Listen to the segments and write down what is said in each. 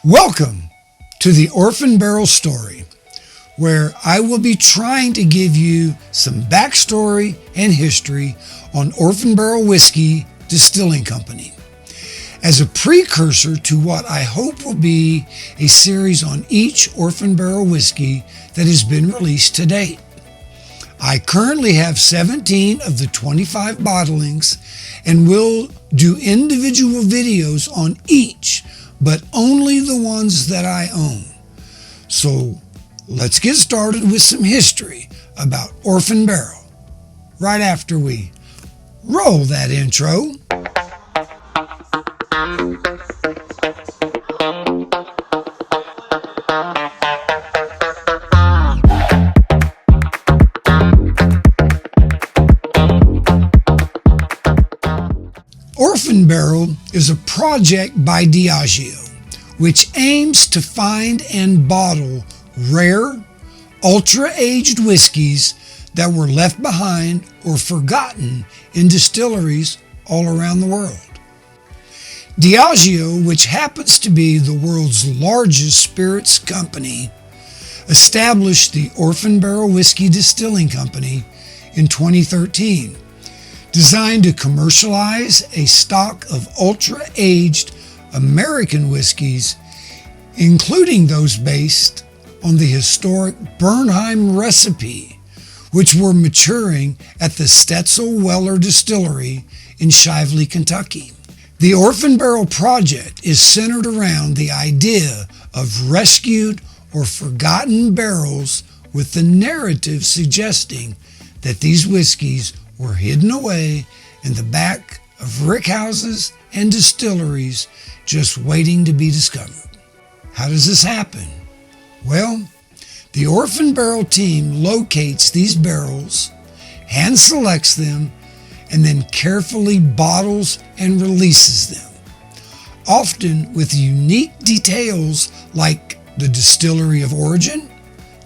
Welcome to the Orphan Barrel story, where I will be trying to give you some backstory and history on Orphan Barrel Whiskey Distilling Company, as a precursor to what I hope will be a series on each Orphan Barrel whiskey that has been released to date. I currently have 17 of the 25 bottlings and will do individual videos on each, but only the ones that I own. So let's get started with some history about Orphan Barrel right after we roll that intro. Orphan Barrel is a project by Diageo, which aims to find and bottle rare, ultra-aged whiskeys that were left behind or forgotten in distilleries all around the world. Diageo, which happens to be the world's largest spirits company, established the Orphan Barrel Whiskey Distilling Company in 2013, designed to commercialize a stock of ultra-aged American whiskeys, including those based on the historic Bernheim recipe, which were maturing at the Stetzel Weller Distillery in Shively, Kentucky. The Orphan Barrel project is centered around the idea of rescued or forgotten barrels, with the narrative suggesting that these whiskeys were hidden away in the back of rickhouses and distilleries, just waiting to be discovered. How does this happen? Well, the Orphan Barrel team locates these barrels, hand selects them, and then carefully bottles and releases them, often with unique details like the distillery of origin,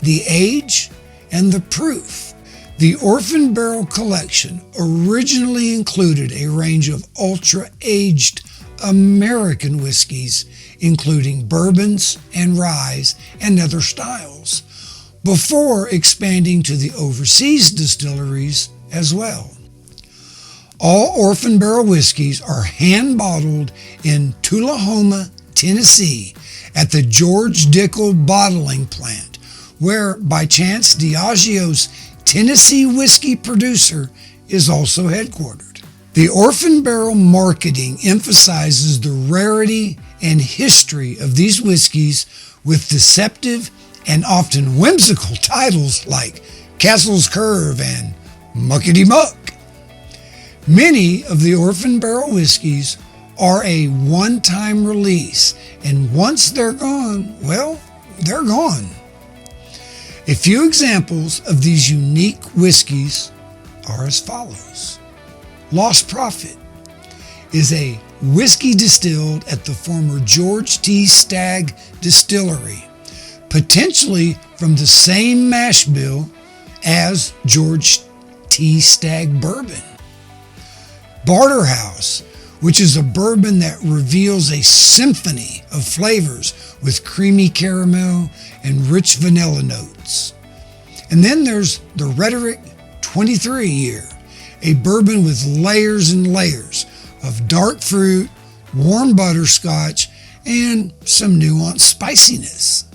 the age, and the proof. The Orphan Barrel collection originally included a range of ultra-aged American whiskeys, including bourbons and ryes and other styles, before expanding to the overseas distilleries as well. All Orphan Barrel whiskeys are hand-bottled in Tullahoma, Tennessee, at the George Dickel bottling plant, where, by chance, Diageo's Tennessee whiskey producer is also headquartered. The Orphan Barrel marketing emphasizes the rarity and history of these whiskeys with deceptive and often whimsical titles like Castle's Curve and Muckety Muck. Many of the Orphan Barrel whiskeys are a one-time release, and once they're gone, well, they're gone. A few examples of these unique whiskeys are as follows. Lost Prophet is a whiskey distilled at the former George T. Stagg Distillery, potentially from the same mash bill as George T. Stagg bourbon. Barter House, which is a bourbon that reveals a symphony of flavors with creamy caramel and rich vanilla notes. And then there's the Rhetoric 23 year, a bourbon with layers and layers of dark fruit, warm butterscotch, and some nuanced spiciness.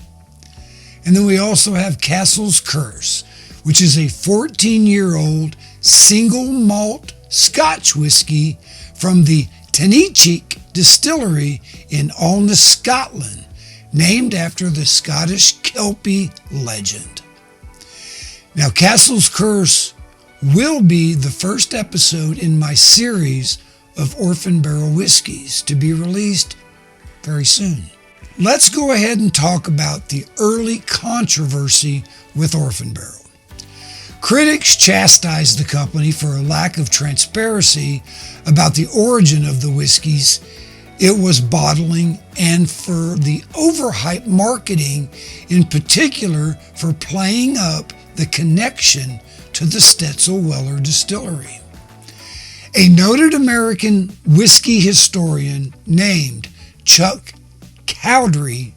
And then we also have Castle's Curse, which is a 14-year-old single malt Scotch whiskey from the Tanichik Distillery in Alness, Scotland, named after the Scottish Kelpie legend. Now, Castle's Curse will be the first episode in my series of Orphan Barrel whiskeys to be released very soon. Let's go ahead and talk about the early controversy with Orphan Barrel. Critics chastised the company for a lack of transparency about the origin of the whiskeys it was bottling, and for the overhyped marketing, in particular for playing up the connection to the Stetzel Weller Distillery. A noted American whiskey historian named Chuck Cowdery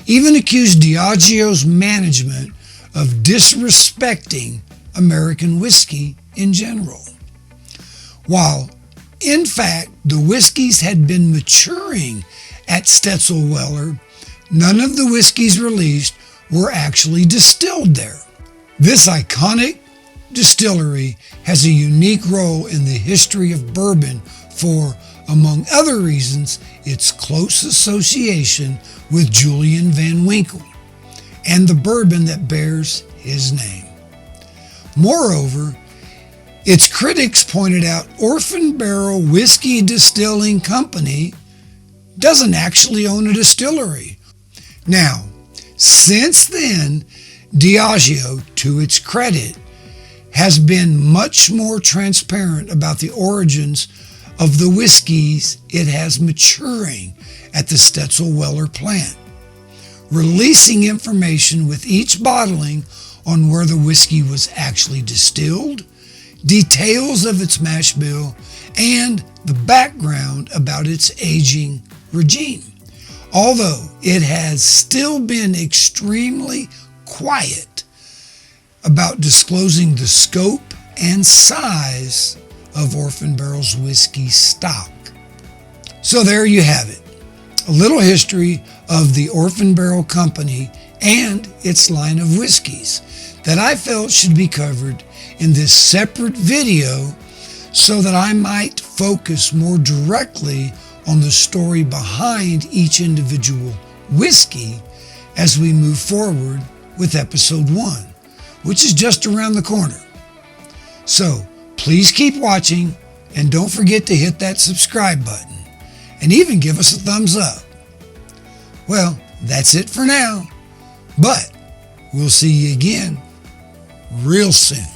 even accused Diageo's management of disrespecting American whiskey in general. While, in fact, the whiskeys had been maturing at Stetzel-Weller, none of the whiskeys released were actually distilled there. This iconic distillery has a unique role in the history of bourbon for, among other reasons, its close association with Julian Van Winkle and the bourbon that bears his name. Moreover, its critics pointed out Orphan Barrel Whiskey Distilling Company doesn't actually own a distillery. Now, since then, Diageo, to its credit, has been much more transparent about the origins of the whiskeys it has maturing at the Stetzel-Weller plant, releasing information with each bottling on where the whiskey was actually distilled, details of its mash bill, and the background about its aging regime. Although it has still been extremely quiet about disclosing the scope and size of Orphan Barrel's whiskey stock. So there you have it, a little history of the Orphan Barrel Company and its line of whiskeys that I felt should be covered in this separate video so that I might focus more directly on the story behind each individual whiskey as we move forward with episode 1, which is just around the corner. So please keep watching and don't forget to hit that subscribe button and even give us a thumbs up. Well, that's it for now, but we'll see you again real soon.